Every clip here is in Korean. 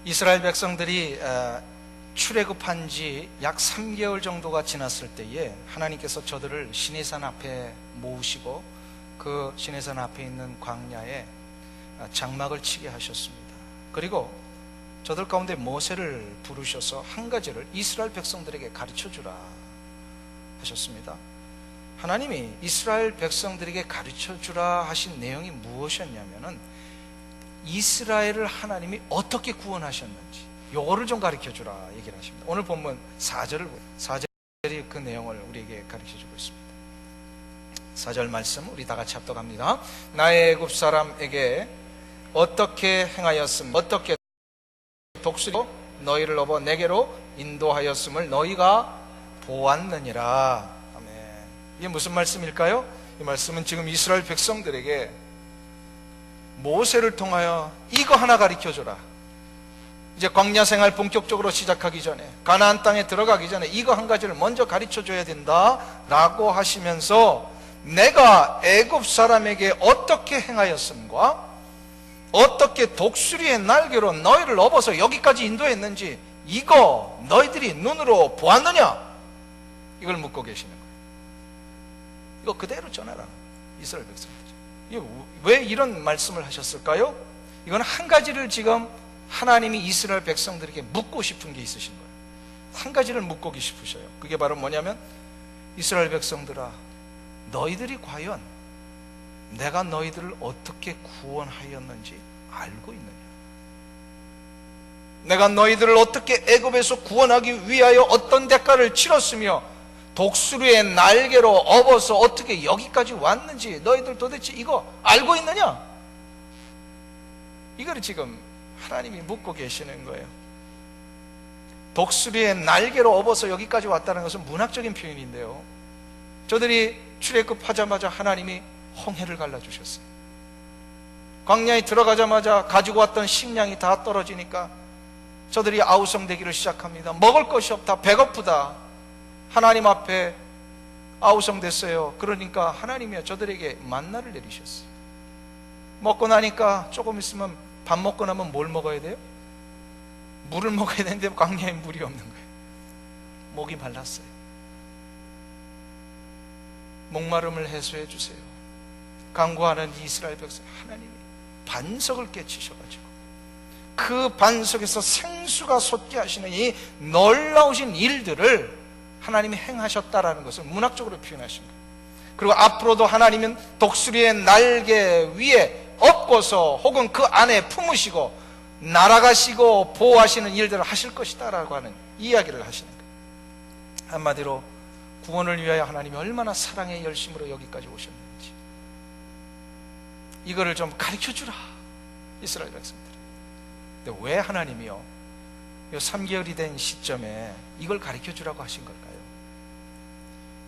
이스라엘 백성들이 출애굽한 지 약 3개월 정도가 지났을 때에 하나님께서 저들을 시내산 앞에 모으시고 그 시내산 앞에 있는 광야에 장막을 치게 하셨습니다. 그리고 저들 가운데 모세를 부르셔서 한 가지를 이스라엘 백성들에게 가르쳐주라 하셨습니다. 하나님이 이스라엘 백성들에게 가르쳐주라 하신 내용이 무엇이었냐면은 이스라엘을 하나님이 어떻게 구원하셨는지 요거를 좀 가르쳐주라 얘기를 하십니다. 오늘 본문 4절이 그 내용을 우리에게 가르쳐주고 있습니다. 4절 말씀 우리 다 같이 합독합니다. 나의 애굽 사람에게 어떻게 행하였음 어떻게 독수리로 너희를 업어 내게로 인도하였음을 너희가 보았느니라. 아멘. 이게 무슨 말씀일까요? 이 말씀은 지금 이스라엘 백성들에게 모세를 통하여 이거 하나 가르쳐줘라. 이제 광야 생활 본격적으로 시작하기 전에 가나안 땅에 들어가기 전에 이거 한 가지를 먼저 가르쳐줘야 된다라고 하시면서 내가 애굽 사람에게 어떻게 행하였음과 어떻게 독수리의 날개로 너희를 업어서 여기까지 인도했는지 이거 너희들이 눈으로 보았느냐? 이걸 묻고 계시는 거예요. 이거 그대로 전하라. 이스라엘 백성들이. 왜 이런 말씀을 하셨을까요? 이건 한 가지를 지금 하나님이 이스라엘 백성들에게 묻고 싶은 게 있으신 거예요. 한 가지를 묻고 싶으셔요. 그게 바로 뭐냐면 이스라엘 백성들아 너희들이 과연 내가 너희들을 어떻게 구원하였는지 알고 있느냐? 내가 너희들을 어떻게 애굽에서 구원하기 위하여 어떤 대가를 치렀으며 독수리의 날개로 업어서 어떻게 여기까지 왔는지 너희들 도대체 이거 알고 있느냐? 이걸 지금 하나님이 묻고 계시는 거예요. 독수리의 날개로 업어서 여기까지 왔다는 것은 문학적인 표현인데요, 저들이 출애굽하자마자 하나님이 홍해를 갈라주셨어요. 광야에 들어가자마자 가지고 왔던 식량이 다 떨어지니까 저들이 아우성되기를 시작합니다. 먹을 것이 없다, 배고프다. 하나님 앞에 아우성됐어요. 그러니까 하나님이 저들에게 만나를 내리셨어요. 먹고 나니까 조금 있으면 밥 먹고 나면 뭘 먹어야 돼요? 물을 먹어야 되는데 광야에 물이 없는 거예요. 목이 말랐어요. 목마름을 해소해 주세요. 간구하는 이스라엘 백성, 하나님이 반석을 깨치셔가지고 그 반석에서 생수가 솟게 하시는 이 놀라우신 일들을 하나님이 행하셨다라는 것을 문학적으로 표현하신 거예요. 그리고 앞으로도 하나님은 독수리의 날개 위에 업고서 혹은 그 안에 품으시고 날아가시고 보호하시는 일들을 하실 것이다 라고 하는 이야기를 하시는 거예요. 한마디로 구원을 위하여 하나님이 얼마나 사랑의 열심으로 여기까지 오셨는지 이거를 좀 가르쳐주라, 이스라엘 백성들. 근데 왜 하나님이요 3개월이 된 시점에 이걸 가르쳐주라고 하신 걸까요?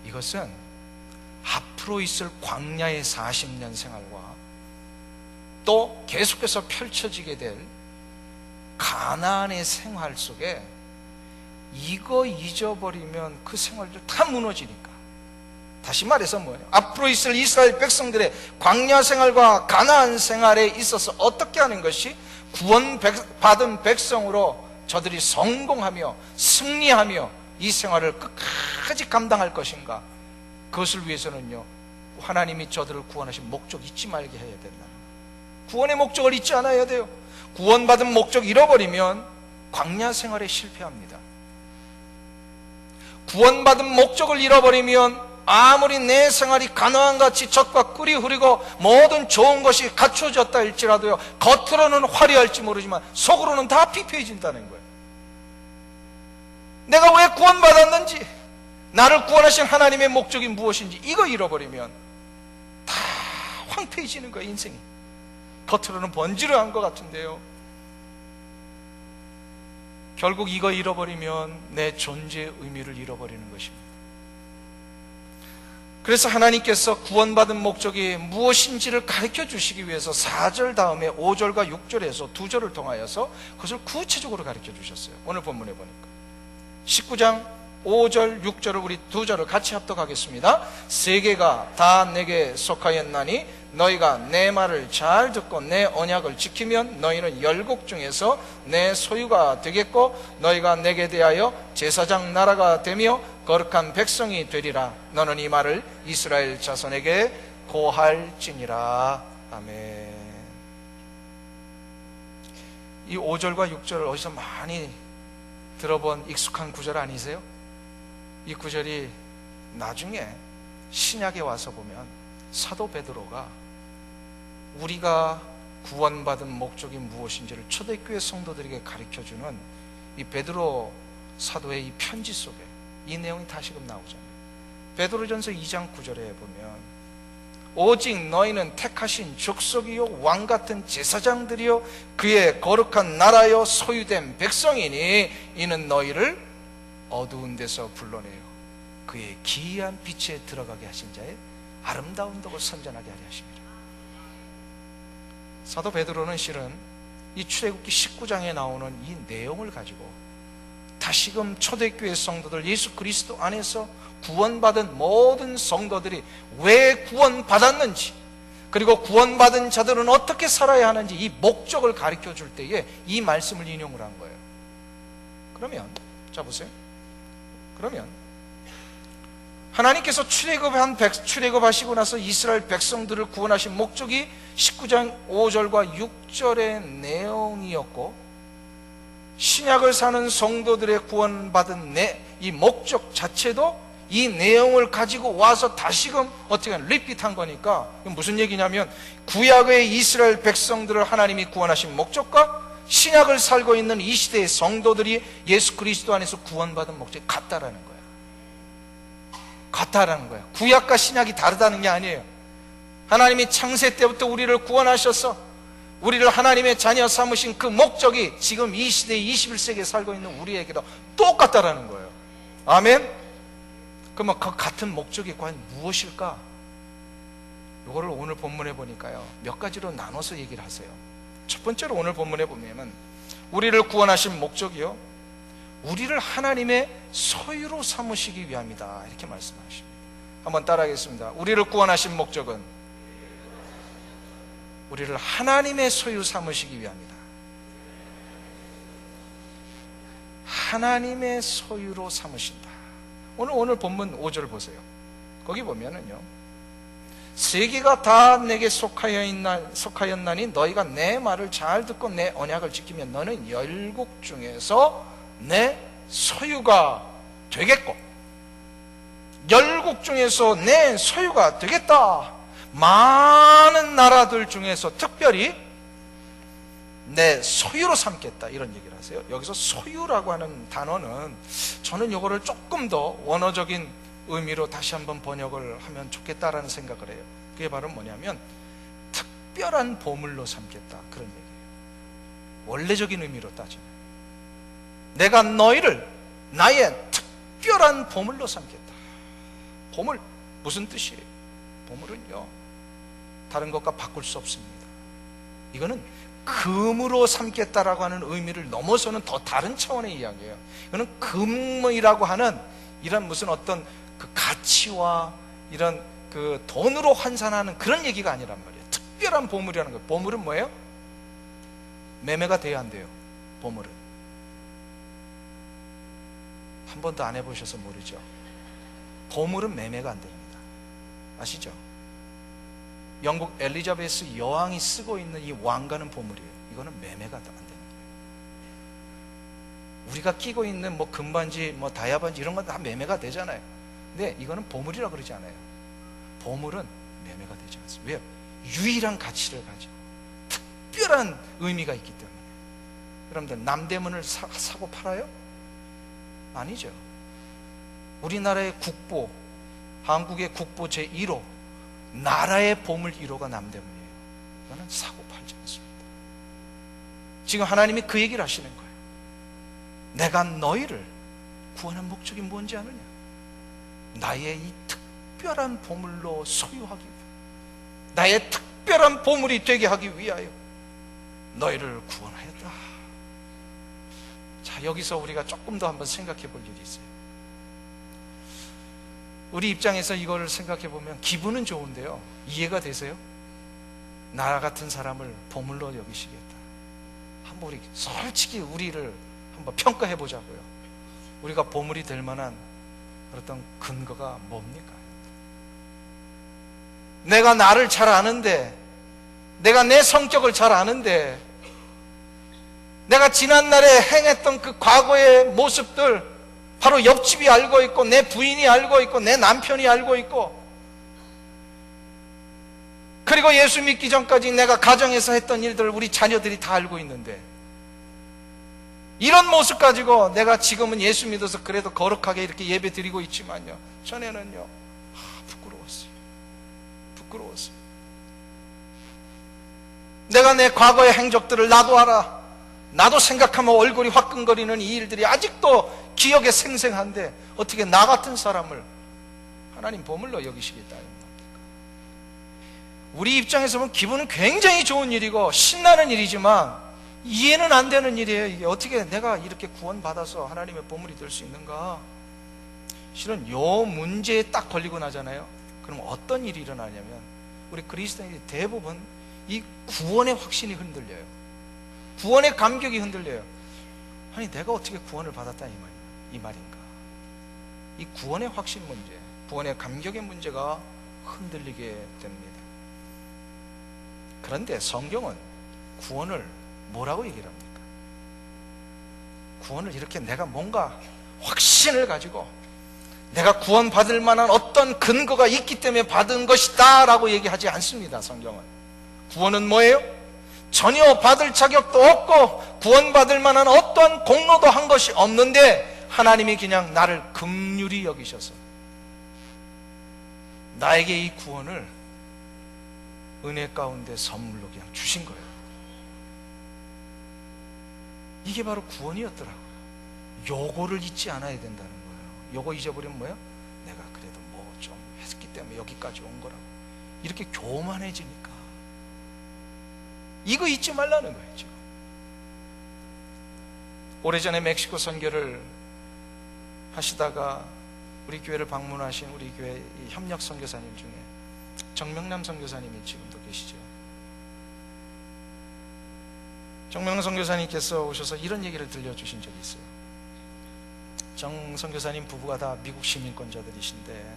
이것은 앞으로 있을 광야의 40년 생활과 또 계속해서 펼쳐지게 될 가나안의 생활 속에 이거 잊어버리면 그 생활들 다 무너지니까. 다시 말해서 뭐예요? 앞으로 있을 이스라엘 백성들의 광야 생활과 가나안 생활에 있어서 어떻게 하는 것이 구원받은 백성으로 저들이 성공하며 승리하며 이 생활을 끝까지 감당할 것인가? 그것을 위해서는요 하나님이 저들을 구원하신 목적 잊지 말게 해야 된다. 구원의 목적을 잊지 않아야 돼요. 구원받은 목적 잃어버리면 광야 생활에 실패합니다. 구원받은 목적을 잃어버리면 아무리 내 생활이 가나안같이 젖과 꿀이 흐르고 모든 좋은 것이 갖춰졌다 할지라도요 겉으로는 화려할지 모르지만 속으로는 다 피폐해진다는 거예요. 내가 왜 구원받았는지, 나를 구원하신 하나님의 목적이 무엇인지 이거 잃어버리면 다 황폐해지는 거예요. 인생이 겉으로는 번지르한 것 같은데요 결국 이거 잃어버리면 내 존재의 의미를 잃어버리는 것입니다. 그래서 하나님께서 구원받은 목적이 무엇인지를 가르쳐 주시기 위해서 4절 다음에 5절과 6절에서 2절을 통하여서 그것을 구체적으로 가르쳐 주셨어요. 오늘 본문에 보니까 19장 5절 6절을 우리 2절을 같이 합독하겠습니다. 세계가 다 내게 속하였나니 너희가 내 말을 잘 듣고 내 언약을 지키면 너희는 열국 중에서 내 소유가 되겠고 너희가 내게 대하여 제사장 나라가 되며 거룩한 백성이 되리라. 너는 이 말을 이스라엘 자손에게 고할지니라. 아멘. 이 5절과 6절을 어디서 많이 들어본 익숙한 구절 아니세요? 이 구절이 나중에 신약에 와서 보면 사도 베드로가 우리가 구원받은 목적이 무엇인지를 초대교회 성도들에게 가르쳐주는 이 베드로 사도의 이 편지 속에 이 내용이 다시금 나오잖아요. 베드로전서 2장 9절에 보면 오직 너희는 택하신 족속이요 왕같은 제사장들이요 그의 거룩한 나라요 소유된 백성이니 이는 너희를 어두운 데서 불러내요 그의 기이한 빛에 들어가게 하신 자의 아름다운 덕을 선전하게 하려 하십니다. 사도 베드로는 실은 이 출애굽기 19장에 나오는 이 내용을 가지고 다시금 초대교회 성도들, 예수 그리스도 안에서 구원받은 모든 성도들이 왜 구원받았는지, 그리고 구원받은 자들은 어떻게 살아야 하는지 이 목적을 가르쳐 줄 때에 이 말씀을 인용을 한 거예요. 그러면 자 보세요. 그러면 하나님께서 출애굽하시고 나서 이스라엘 백성들을 구원하신 목적이 19장 5절과 6절의 내용이었고, 신약을 사는 성도들의 구원받은 이 목적 자체도 이 내용을 가지고 와서 다시금 어떻게 하면 리핏한 거니까, 무슨 얘기냐면 구약의 이스라엘 백성들을 하나님이 구원하신 목적과 신약을 살고 있는 이 시대의 성도들이 예수 그리스도 안에서 구원받은 목적이 같다라는 거예요. 같다라는 거예요. 구약과 신약이 다르다는 게 아니에요. 하나님이 창세 때부터 우리를 구원하셔서 우리를 하나님의 자녀 삼으신 그 목적이 지금 이 시대에 21세기에 살고 있는 우리에게도 똑같다라는 거예요. 아멘? 그러면 그 같은 목적이 과연 무엇일까? 이거를 오늘 본문에 보니까요, 몇 가지로 나눠서 얘기를 하세요. 첫 번째로 오늘 본문에 보면은 우리를 구원하신 목적이요, 우리를 하나님의 소유로 삼으시기 위함이다, 이렇게 말씀하십니다. 한번 따라하겠습니다. 우리를 구원하신 목적은 우리를 하나님의 소유 삼으시기 위함이다. 하나님의 소유로 삼으신다. 오늘 본문 5절 보세요. 거기 보면은요, 세계가 다 내게 속하였나니 너희가 내 말을 잘 듣고 내 언약을 지키면 너는 열국 중에서 내 소유가 되겠고, 열국 중에서 내 소유가 되겠다. 많은 나라들 중에서 특별히 내 소유로 삼겠다, 이런 얘기를 하세요. 여기서 소유라고 하는 단어는 저는 이거를 조금 더 원어적인 의미로 다시 한번 번역을 하면 좋겠다라는 생각을 해요. 그게 바로 뭐냐면 특별한 보물로 삼겠다, 그런 얘기예요. 원래적인 의미로 따지면 내가 너희를 나의 특별한 보물로 삼겠다. 보물, 무슨 뜻이에요? 보물은요, 다른 것과 바꿀 수 없습니다. 이거는 금으로 삼겠다라고 하는 의미를 넘어서는 더 다른 차원의 이야기예요. 이거는 금이라고 하는 이런 무슨 어떤 그 가치와 이런 그 돈으로 환산하는 그런 얘기가 아니란 말이에요. 특별한 보물이라는 거예요. 보물은 뭐예요? 매매가 돼야 안 돼요. 보물은 한 번도 안 해보셔서 모르죠. 보물은 매매가 안 됩니다. 아시죠? 영국 엘리자베스 여왕이 쓰고 있는 이 왕관은 보물이에요. 이거는 매매가 안 되는 거예요. 우리가 끼고 있는 뭐 금반지, 뭐 다이아반지 이런 건 다 매매가 되잖아요. 근데 이거는 보물이라고 그러지 않아요. 보물은 매매가 되지 않습니다. 왜요? 유일한 가치를 가지고 특별한 의미가 있기 때문에. 여러분들, 남대문을 사고 팔아요? 아니죠. 우리나라의 국보, 한국의 국보 제1호, 나라의 보물 1호가 남대문이에요. 이거는 사고 팔지 않습니다. 지금 하나님이 그 얘기를 하시는 거예요. 내가 너희를 구원한 목적이 뭔지 아느냐? 나의 이 특별한 보물로 소유하기 위해, 나의 특별한 보물이 되게 하기 위하여 너희를 구원하였다. 자, 여기서 우리가 조금 더 한번 생각해 볼 일이 있어요. 우리 입장에서 이걸 생각해 보면 기분은 좋은데요, 이해가 되세요? 나 같은 사람을 보물로 여기시겠다. 한번 우리 솔직히 우리를 한번 평가해 보자고요. 우리가 보물이 될 만한 어떤 근거가 뭡니까? 내가 나를 잘 아는데, 내가 내 성격을 잘 아는데, 내가 지난날에 행했던 그 과거의 모습들 바로 옆집이 알고 있고, 내 부인이 알고 있고, 내 남편이 알고 있고, 그리고 예수 믿기 전까지 내가 가정에서 했던 일들을 우리 자녀들이 다 알고 있는데, 이런 모습 가지고 내가 지금은 예수 믿어서 그래도 거룩하게 이렇게 예배 드리고 있지만요, 전에는요 부끄러웠어요. 내가 내 과거의 행적들을 나도 알아. 나도 생각하면 얼굴이 화끈거리는 이 일들이 아직도 기억에 생생한데 어떻게 나 같은 사람을 하나님 보물로 여기시겠다. 우리 입장에서 보면 기분은 굉장히 좋은 일이고 신나는 일이지만 이해는 안 되는 일이에요. 이게 어떻게 내가 이렇게 구원받아서 하나님의 보물이 될 수 있는가? 실은 요 문제에 딱 걸리고 나잖아요. 그럼 어떤 일이 일어나냐면 우리 그리스도인들이 대부분 이 구원의 확신이 흔들려요. 구원의 감격이 흔들려요. 아니 내가 어떻게 구원을 받았다 이 말인가? 이 구원의 확신 문제, 구원의 감격의 문제가 흔들리게 됩니다. 그런데 성경은 구원을 뭐라고 얘기를 합니까? 구원을 이렇게 내가 뭔가 확신을 가지고 내가 구원받을 만한 어떤 근거가 있기 때문에 받은 것이다 라고 얘기하지 않습니다. 성경은 구원은 뭐예요? 전혀 받을 자격도 없고 구원받을 만한 어떤 공로도 한 것이 없는데 하나님이 그냥 나를 긍휼히 여기셔서 나에게 이 구원을 은혜 가운데 선물로 그냥 주신 거예요. 이게 바로 구원이었더라고요. 요거를 잊지 않아야 된다는 거예요. 요거 잊어버리면 뭐예요? 내가 그래도 뭐 좀 했기 때문에 여기까지 온 거라고 이렇게 교만해지니까 이거 잊지 말라는 거예요. 지금 오래전에 멕시코 선교를 하시다가 우리 교회를 방문하신 우리 교회 협력 선교사님 중에 정명남 선교사님이 지금도 계시죠. 정명남 선교사님께서 오셔서 이런 얘기를 들려주신 적이 있어요. 정 선교사님 부부가 다 미국 시민권자들이신데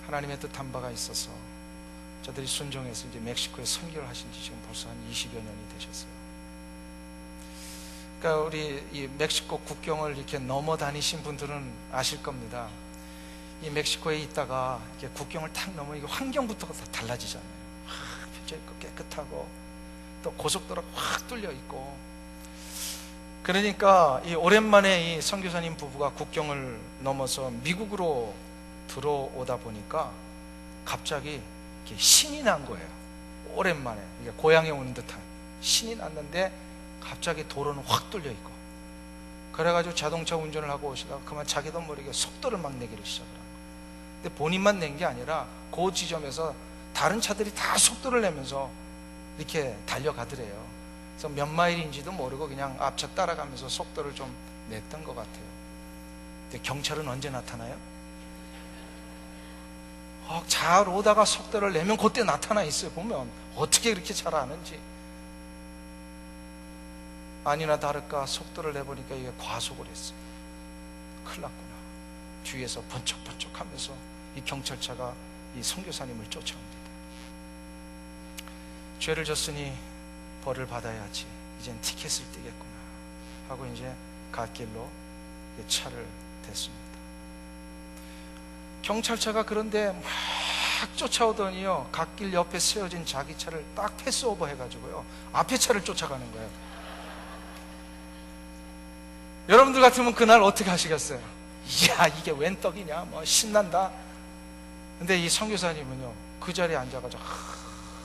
하나님의 뜻한 바가 있어서 저들이 순종해서 이제 멕시코에 선교를 하신 지 지금 벌써 한 20여 년이 되셨어요. 그러니까 우리 이 멕시코 국경을 이렇게 넘어 다니신 분들은 아실 겁니다. 이 멕시코에 있다가 이렇게 국경을 탁 넘어 이게 환경부터가 다 달라지잖아요. 펴져 있고 깨끗하고 또 고속도로가 확 뚫려 있고. 그러니까 이 오랜만에 이 선교사님 부부가 국경을 넘어서 미국으로 들어오다 보니까 갑자기 이렇게 신이 난 거예요. 오랜만에 이게 고향에 오는 듯한 신이 났는데 갑자기 도로는 확 뚫려 있고. 그래가지고 자동차 운전을 하고 오시다가 그만 자기도 모르게 속도를 막 내기를 시작을 한 거예요. 근데 본인만 낸 게 아니라 그 지점에서 다른 차들이 다 속도를 내면서 이렇게 달려가더래요. 그래서 몇 마일인지도 모르고 그냥 앞차 따라가면서 속도를 좀 냈던 것 같아요. 근데 경찰은 언제 나타나요? 잘 오다가 속도를 내면 그때 나타나 있어요. 보면 어떻게 그렇게 잘 아는지. 아니나 다를까 속도를 내보니까 이게 과속을 했어요. 큰일 났구나. 뒤에서 번쩍번쩍 하면서 이 경찰차가 이 선교사님을 쫓아옵니다. 죄를 졌으니 벌을 받아야지. 이젠 티켓을 떼겠구나 하고 이제 갓길로 차를 댔습니다. 경찰차가 그런데 막 쫓아오더니요, 갓길 옆에 세워진 자기 차를 딱 패스오버 해가지고요 앞에 차를 쫓아가는 거예요. 여러분들 같으면 그날 어떻게 하시겠어요? 이야, 이게 웬 떡이냐, 뭐 신난다. 근데 이 선교사님은요 그 자리에 앉아가지고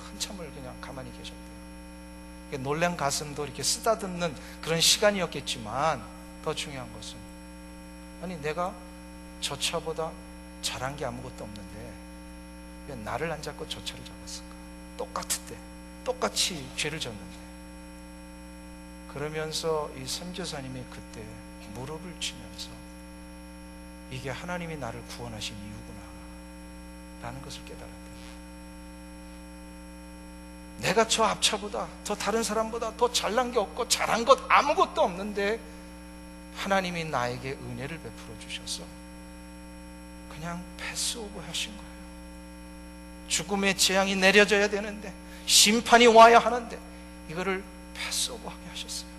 한참을 그냥 가만히 계셨대요. 놀란 가슴도 이렇게 쓰다듬는 그런 시간이었겠지만 더 중요한 것은, 아니 내가 저 차보다 잘한 게 아무것도 없는데 왜 나를 안 잡고 저 차를 잡았을까? 똑같을 때 똑같이 죄를 졌는데. 그러면서 이 선교사님이 그때 무릎을 치면서 이게 하나님이 나를 구원하신 이유구나. 라는 것을 깨달았다. 내가 저 앞차보다, 저 다른 사람보다 더 잘난 게 없고 잘한 것 아무것도 없는데 하나님이 나에게 은혜를 베풀어 주셔서 그냥 패스오버 하신 거예요. 죽음의 재앙이 내려져야 되는데, 심판이 와야 하는데 이거를 패스오버 하게 하셨어요.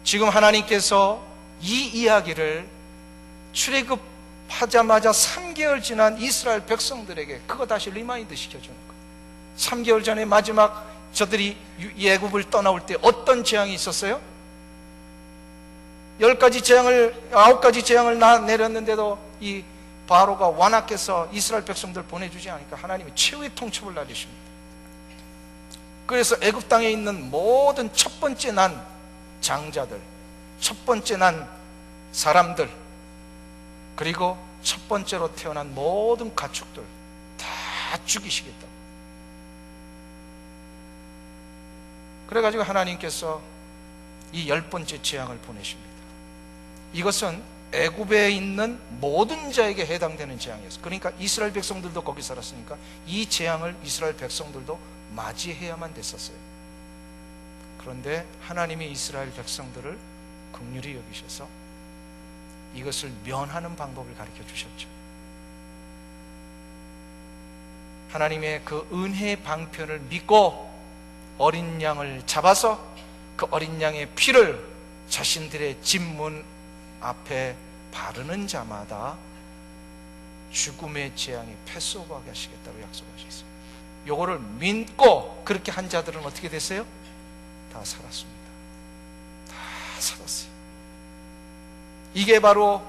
지금 하나님께서 이 이야기를 출애굽하자마자 3개월 지난 이스라엘 백성들에게 그거 다시 리마인드 시켜주는 거예요. 3개월 전에 마지막 저들이 애굽을 떠나올 때 어떤 재앙이 있었어요? 9가지 재앙을 내렸는데도 이 바로가 완악해서 이스라엘 백성들 보내주지 않으니까 하나님이 최후의 통첩을 날리십니다. 그래서 애굽 땅에 있는 모든 첫 번째 난 장자들, 첫 번째 난 사람들, 그리고 첫 번째로 태어난 모든 가축들 다 죽이시겠다. 그래가지고 하나님께서 이 10번째 재앙을 보내십니다. 이것은 애굽에 있는 모든 자에게 해당되는 재앙이었어요. 그러니까 이스라엘 백성들도 거기 살았으니까 이 재앙을 이스라엘 백성들도 맞이해야만 됐었어요. 그런데 하나님이 이스라엘 백성들을 긍휼히 여기셔서 이것을 면하는 방법을 가르쳐 주셨죠. 하나님의 그 은혜의 방편을 믿고 어린 양을 잡아서 그 어린 양의 피를 자신들의 집 문 앞에 바르는 자마다 죽음의 재앙이 패스오버하게 하시겠다고 약속하셨어요. 요거를 믿고 그렇게 한 자들은 어떻게 됐어요? 다 살았습니다. 다 살았어요. 이게 바로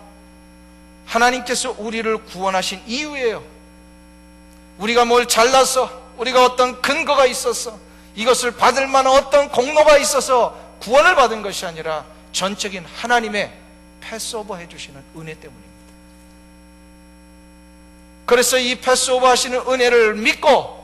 하나님께서 우리를 구원하신 이유예요. 우리가 뭘 잘나서, 우리가 어떤 근거가 있어서, 이것을 받을 만한 어떤 공로가 있어서 구원을 받은 것이 아니라 전적인 하나님의 패스오버 해주시는 은혜 때문입니다. 그래서 이 패스오버 하시는 은혜를 믿고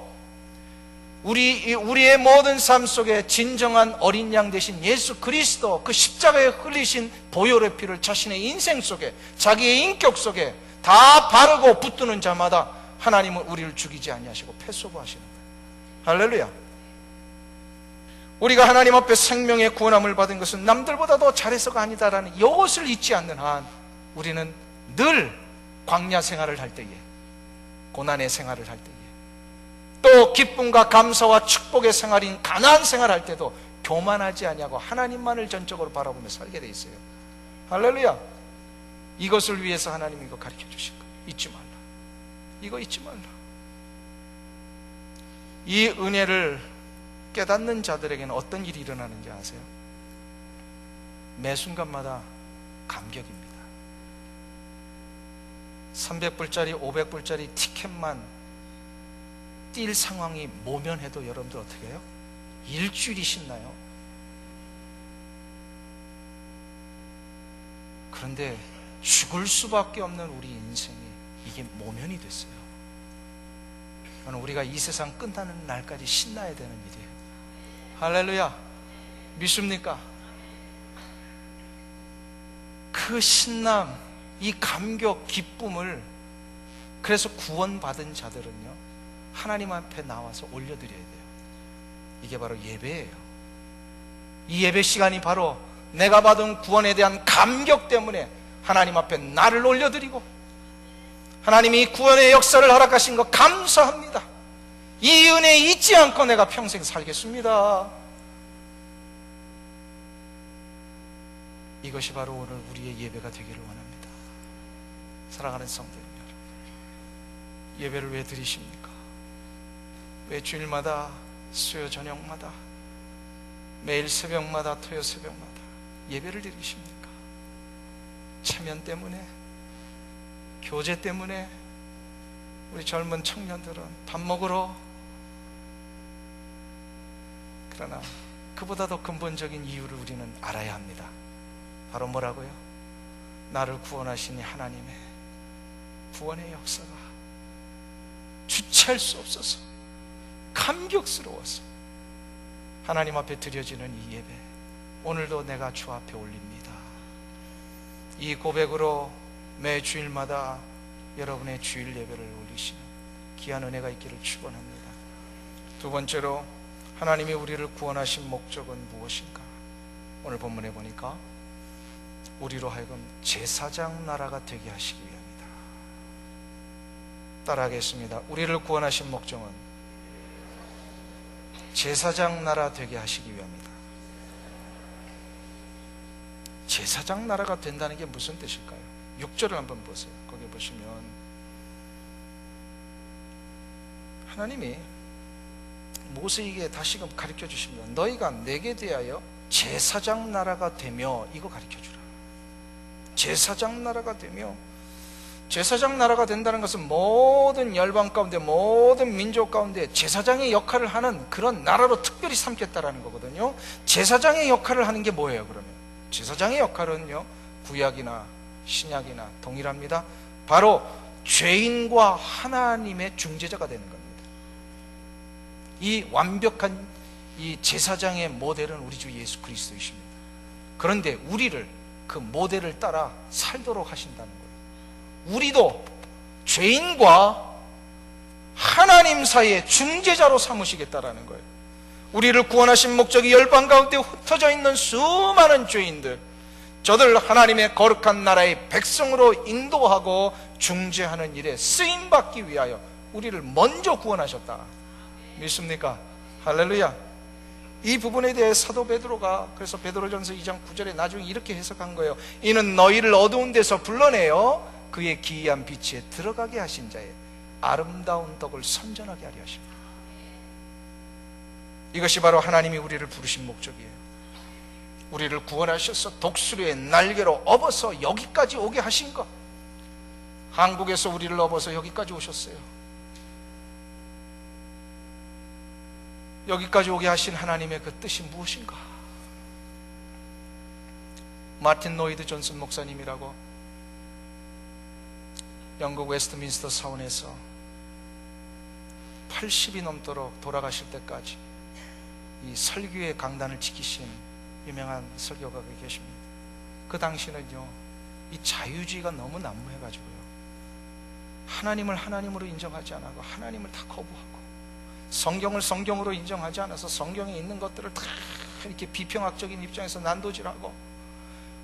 우리의 모든 삶 속에 진정한 어린 양 되신 예수 그리스도, 그 십자가에 흘리신 보혈의 피를 자신의 인생 속에, 자기의 인격 속에 다 바르고 붙드는 자마다 하나님은 우리를 죽이지 아니하시고 패스오버 하시는 거예요. 할렐루야. 우리가 하나님 앞에 생명의 구원함을 받은 것은 남들보다 더 잘해서가 아니다라는 이것을 잊지 않는 한 우리는 늘 광야 생활을 할 때에, 고난의 생활을 할 때에, 또 기쁨과 감사와 축복의 생활인 가나안 생활할 때도 교만하지 아니하고 하나님만을 전적으로 바라보며 살게 돼 있어요. 할렐루야. 이것을 위해서 하나님이 이거 가르쳐 주신 거예요. 잊지 말라. 이거 잊지 말라. 이 은혜를 깨닫는 자들에게는 어떤 일이 일어나는지 아세요? 매 순간마다 감격입니다. 300불짜리 500불짜리 티켓만 뛸 상황이 모면해도 여러분들 어떻게 해요? 일주일이 신나요. 그런데 죽을 수밖에 없는 우리 인생이 이게 모면이 됐어요. 우리가 이 세상 끝나는 날까지 신나야 되는 일이에요. 할렐루야. 믿습니까? 그 신남, 이 감격, 기쁨을, 그래서 구원받은 자들은요, 하나님 앞에 나와서 올려드려야 돼요. 이게 바로 예배예요. 이 예배 시간이 바로 내가 받은 구원에 대한 감격 때문에 하나님 앞에 나를 올려드리고, 하나님이 구원의 역사를 허락하신 것 감사합니다. 이 은혜 잊지 않고 내가 평생 살겠습니다. 이것이 바로 오늘 우리의 예배가 되기를 원합니다. 사랑하는 성도 여러분, 예배를 왜 드리십니까? 왜 주일마다, 수요 저녁마다, 매일 새벽마다, 토요 새벽마다 예배를 드리십니까? 체면 때문에, 교제 때문에, 우리 젊은 청년들은 밥 먹으러. 그러나 그보다 더 근본적인 이유를 우리는 알아야 합니다. 바로 뭐라고요? 나를 구원하신 하나님의 구원의 역사가 주체할 수 없어서 감격스러워서 하나님 앞에 드려지는 이 예배, 오늘도 내가 주 앞에 올립니다. 이 고백으로 매 주일마다 여러분의 주일 예배를 올리시는 귀한 은혜가 있기를 축원합니다. 두 번째로 하나님이 우리를 구원하신 목적은 무엇인가? 오늘 본문에 보니까 우리로 하여금 제사장 나라가 되게 하시기 위함이다. 따라하겠습니다. 우리를 구원하신 목적은 제사장 나라 되게 하시기 위함이다. 제사장 나라가 된다는 게 무슨 뜻일까요? 6절을 한번 보세요. 거기 보시면 하나님이 모세에게 다시금 가르쳐 주시면 너희가 내게 대하여 제사장 나라가 되며, 이거 가르쳐 주라. 제사장 나라가 되며, 제사장 나라가 된다는 것은 모든 열방 가운데, 모든 민족 가운데 제사장의 역할을 하는 그런 나라로 특별히 삼겠다라는 거거든요. 제사장의 역할을 하는 게 뭐예요? 그러면 제사장의 역할은요, 구약이나 신약이나 동일합니다. 바로 죄인과 하나님의 중재자가 되는 겁니다. 이 완벽한 이 제사장의 모델은 우리 주 예수 그리스도이십니다. 그런데 우리를 그 모델을 따라 살도록 하신다는 거예요. 우리도 죄인과 하나님 사이의 중재자로 삼으시겠다라는 거예요. 우리를 구원하신 목적이 열방 가운데 흩어져 있는 수많은 죄인들, 저들 하나님의 거룩한 나라의 백성으로 인도하고 중재하는 일에 쓰임받기 위하여 우리를 먼저 구원하셨다. 믿습니까? 할렐루야. 이 부분에 대해 사도 베드로가, 그래서 베드로전서 2장 9절에 나중에 이렇게 해석한 거예요. 이는 너희를 어두운 데서 불러내어 그의 기이한 빛에 들어가게 하신 자의 아름다운 덕을 선전하게 하려 하십니다. 이것이 바로 하나님이 우리를 부르신 목적이에요. 우리를 구원하셔서 독수리의 날개로 업어서 여기까지 오게 하신 것, 한국에서 우리를 업어서 여기까지 오셨어요. 여기까지 오게 하신 하나님의 그 뜻이 무엇인가? 마틴 로이드 존슨 목사님이라고 영국 웨스트민스터 사원에서 80이 넘도록 돌아가실 때까지 이 설교의 강단을 지키신 유명한 설교가가 계십니다. 그 당시는요, 이 자유주의가 너무 난무해가지고요, 하나님을 하나님으로 인정하지 않고 하나님을 다 거부하고 성경을 성경으로 인정하지 않아서 성경에 있는 것들을 다 이렇게 비평학적인 입장에서 난도질하고,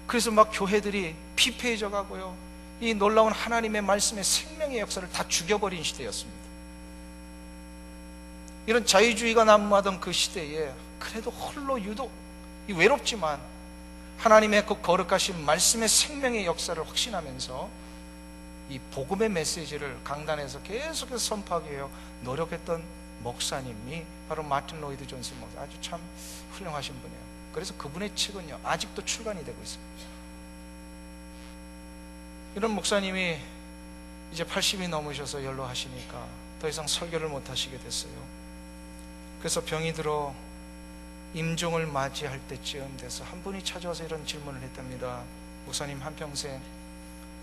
그래서 막 교회들이 피폐해져 가고요, 이 놀라운 하나님의 말씀의 생명의 역사를 다 죽여버린 시대였습니다. 이런 자유주의가 난무하던 그 시대에 그래도 홀로 유독 외롭지만 하나님의 그 거룩하신 말씀의 생명의 역사를 확신하면서 이 복음의 메시지를 강단에서 계속해서 선포하기 위해 노력했던 목사님이 바로 마틴 로이드 존슨 목사, 아주 참 훌륭하신 분이에요. 그래서 그분의 책은요, 아직도 출간이 되고 있습니다. 이런 목사님이 이제 80이 넘으셔서 연로하시니까 더 이상 설교를 못 하시게 됐어요. 그래서 병이 들어 임종을 맞이할 때쯤 돼서 한 분이 찾아와서 이런 질문을 했답니다. 목사님, 한평생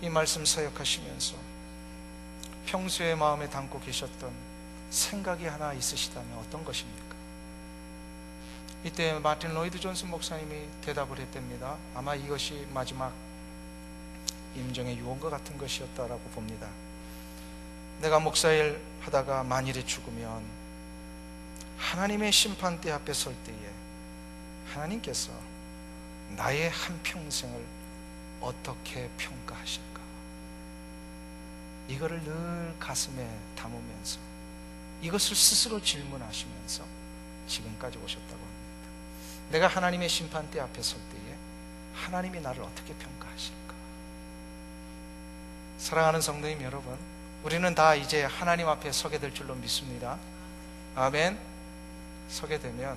이 말씀 사역하시면서 평소에 마음에 담고 계셨던 생각이 하나 있으시다면 어떤 것입니까? 이때 마틴 로이드 존슨 목사님이 대답을 했답니다. 아마 이것이 마지막 임종의 유언과 같은 것이었다라고 봅니다. 내가 목사일 하다가 만일에 죽으면 하나님의 심판대 앞에 설 때에 하나님께서 나의 한평생을 어떻게 평가하실까? 이거를 늘 가슴에 담으면서 이것을 스스로 질문하시면서 지금까지 오셨다고 합니다. 내가 하나님의 심판대 앞에 설 때에 하나님이 나를 어떻게 평가하실까? 사랑하는 성도님 여러분, 우리는 다 이제 하나님 앞에 서게 될 줄로 믿습니다. 아멘. 서게 되면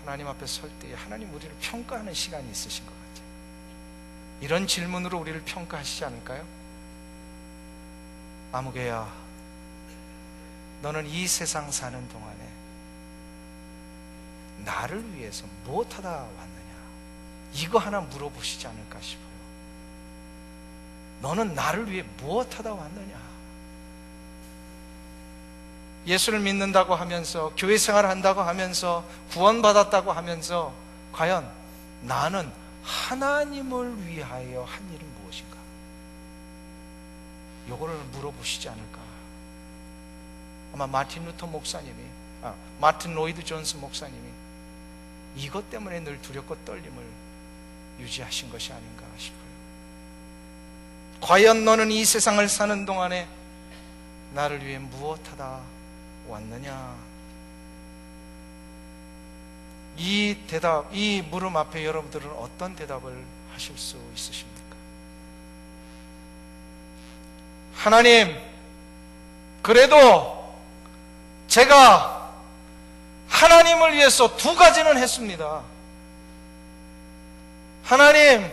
하나님 앞에 설 때에 하나님 우리를 평가하는 시간이 있으신 것 같아요. 이런 질문으로 우리를 평가하시지 않을까요? 아무개야, 너는 이 세상 사는 동안에 나를 위해서 무엇하다 왔느냐, 이거 하나 물어보시지 않을까 싶어요. 너는 나를 위해 무엇하다 왔느냐? 예수를 믿는다고 하면서, 교회 생활을 한다고 하면서, 구원받았다고 하면서 과연 나는 하나님을 위하여 한 일은 무엇인가? 이거를 물어보시지 않을까? 아마 마틴 루터 목사님이 마틴 로이드 존스 목사님이 이것 때문에 늘 두렵고 떨림을 유지하신 것이 아닌가 싶어요. 과연 너는 이 세상을 사는 동안에 나를 위해 무엇하다 왔느냐? 이 물음 앞에 여러분들은 어떤 대답을 하실 수 있으십니까? 하나님, 그래도 제가 하나님을 위해서 2가지는 했습니다. 하나님,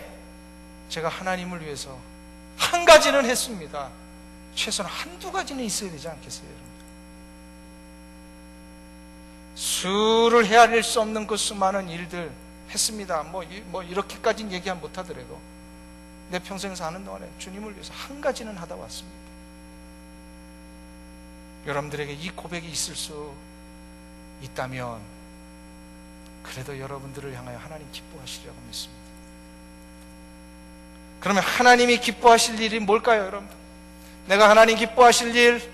제가 하나님을 위해서 1가지는 했습니다. 최소한 1-2가지는 있어야 되지 않겠어요, 여러분? 수를 헤아릴 수 없는 그 수많은 일들 했습니다. 뭐 이렇게까지는 얘기하면 못하더라도 내 평생 사는 동안에 주님을 위해서 1가지는 하다 왔습니다. 여러분들에게 이 고백이 있을 수 있다면 그래도 여러분들을 향하여 하나님 기뻐하시리라고 믿습니다. 그러면 하나님이 기뻐하실 일이 뭘까요, 여러분? 내가 하나님 기뻐하실 일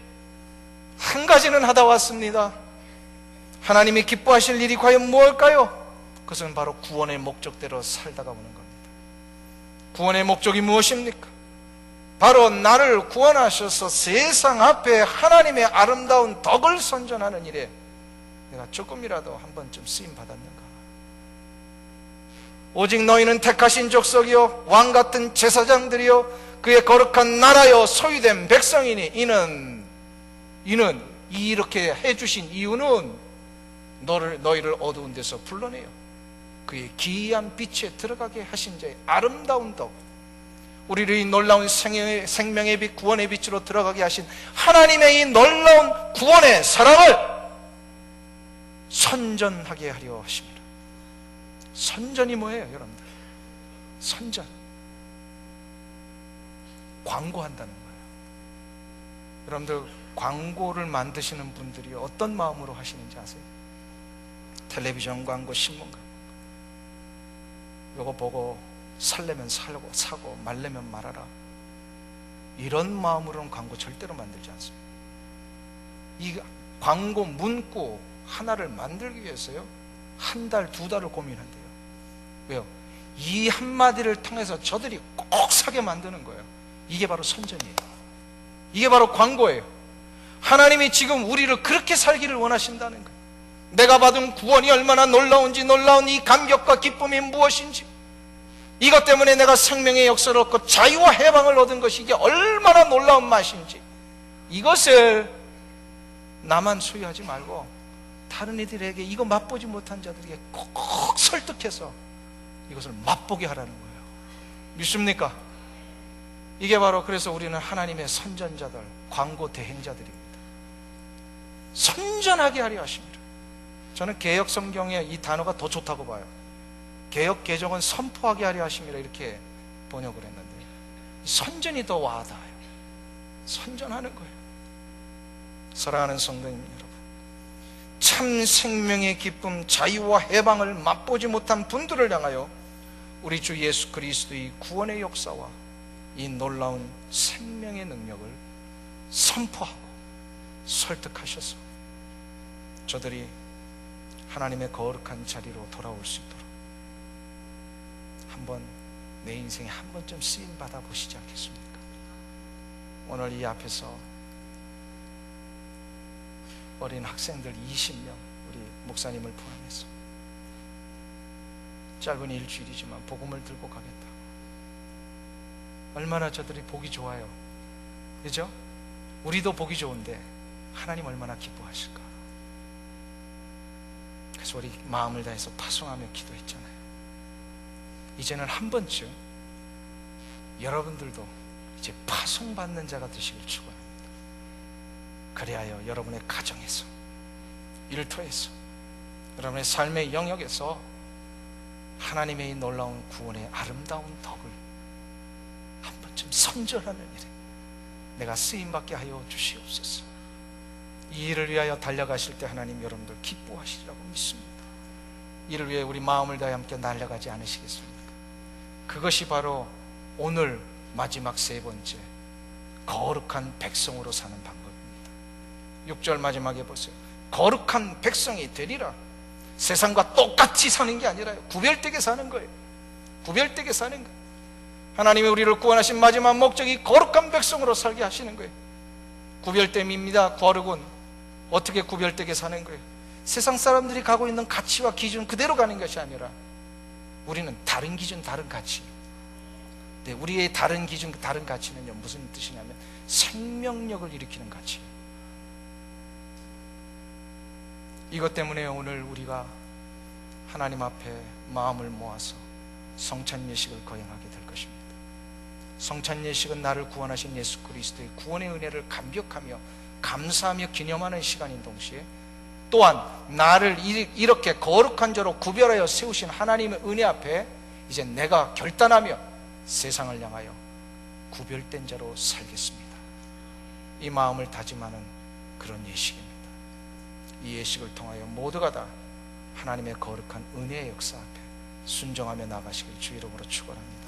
1가지는 하다 왔습니다. 하나님이 기뻐하실 일이 과연 무엇일까요? 그것은 바로 구원의 목적대로 살다가 오는 겁니다. 구원의 목적이 무엇입니까? 바로 나를 구원하셔서 세상 앞에 하나님의 아름다운 덕을 선전하는 일에 내가 조금이라도 한 번쯤 쓰임 받았는가? 오직 너희는 택하신 족속이요 왕같은 제사장들이요 그의 거룩한 나라요 소유된 백성이니 이는 이렇게 해주신 이유는 너희를 어두운 데서 불러내요 그의 기이한 빛에 들어가게 하신 자의 아름다운 덕, 우리를 이 놀라운 생명의 빛, 구원의 빛으로 들어가게 하신 하나님의 이 놀라운 구원의 사랑을 선전하게 하려 하십니다. 선전이 뭐예요, 여러분들? 선전, 광고한다는 거예요. 여러분들 광고를 만드시는 분들이 어떤 마음으로 하시는지 아세요? 텔레비전 광고, 신문 광고, 요거 보고 살려면 사고 말려면 말아라, 이런 마음으로는 광고 절대로 만들지 않습니다. 이 광고 문구 하나를 만들기 위해서요 1달, 2달을 고민한대요. 왜요? 이 한마디를 통해서 저들이 꼭 사게 만드는 거예요. 이게 바로 선전이에요. 이게 바로 광고예요. 하나님이 지금 우리를 그렇게 살기를 원하신다는 거예요. 내가 받은 구원이 얼마나 놀라운지, 놀라운 이 감격과 기쁨이 무엇인지, 이것 때문에 내가 생명의 역사를 얻고 자유와 해방을 얻은 것이 이게 얼마나 놀라운 맛인지, 이것을 나만 소유하지 말고 다른 이들에게 이거 맛보지 못한 자들에게 꼭 설득해서 이것을 맛보게 하라는 거예요. 믿습니까? 이게 바로, 그래서 우리는 하나님의 선전자들, 광고 대행자들입니다. 선전하게 하려 하십니다. 저는 개역 성경에 이 단어가 더 좋다고 봐요. 개역 개정은 선포하게 하려 하십니다, 이렇게 번역을 했는데 선전이 더 와닿아요. 선전하는 거예요. 사랑하는 성도님 여러분, 참 생명의 기쁨, 자유와 해방을 맛보지 못한 분들을 향하여 우리 주 예수 그리스도의 구원의 역사와 이 놀라운 생명의 능력을 선포하고 설득하셔서 저들이 하나님의 거룩한 자리로 돌아올 수 있도록 한번 내 인생에 한 번쯤 쓰임 받아 보시지 않겠습니까? 오늘 이 앞에서 어린 학생들 20명, 우리 목사님을 포함해서 짧은 일주일이지만 복음을 들고 가겠다. 얼마나 저들이 보기 좋아요, 그죠? 우리도 보기 좋은데 하나님 얼마나 기뻐하실까. 그래서 우리 마음을 다해서 파송하며 기도했잖아요. 이제는 한 번쯤 여러분들도 이제 파송받는 자가 되시길 축원합니다. 그리하여 여러분의 가정에서, 일터에서, 여러분의 삶의 영역에서 하나님의 이 놀라운 구원의 아름다운 덕을 한 번쯤 선전하는 일에 내가 쓰임받게 하여 주시옵소서. 이 일을 위하여 달려가실 때 하나님 여러분들 기뻐하시리라고 믿습니다. 이를 위해 우리 마음을 다해 함께 날아가지 않으시겠습니까? 그것이 바로 오늘 마지막 3번째 거룩한 백성으로 사는 방법입니다. 6절 마지막에 보세요. 거룩한 백성이 되리라. 세상과 똑같이 사는 게 아니라요, 구별되게 사는 거예요. 구별되게 사는 거예요. 하나님이 우리를 구원하신 마지막 목적이 거룩한 백성으로 살게 하시는 거예요. 구별됨입니다. 거룩은 어떻게 구별되게 사는 거예요? 세상 사람들이 가고 있는 가치와 기준 그대로 가는 것이 아니라 우리는 다른 기준, 다른 가치. 네, 우리의 다른 기준, 다른 가치는요, 무슨 뜻이냐면 생명력을 일으키는 가치예요. 이것 때문에 오늘 우리가 하나님 앞에 마음을 모아서 성찬 예식을 거행하게 될 것입니다. 성찬 예식은 나를 구원하신 예수 그리스도의 구원의 은혜를 감격하며 감사하며 기념하는 시간인 동시에 또한 나를 이렇게 거룩한 자로 구별하여 세우신 하나님의 은혜 앞에 이제 내가 결단하며 세상을 향하여 구별된 자로 살겠습니다. 이 마음을 다짐하는 그런 예식입니다. 이 예식을 통하여 모두가 다 하나님의 거룩한 은혜의 역사 앞에 순종하며 나가시길 주 이름으로 축원합니다.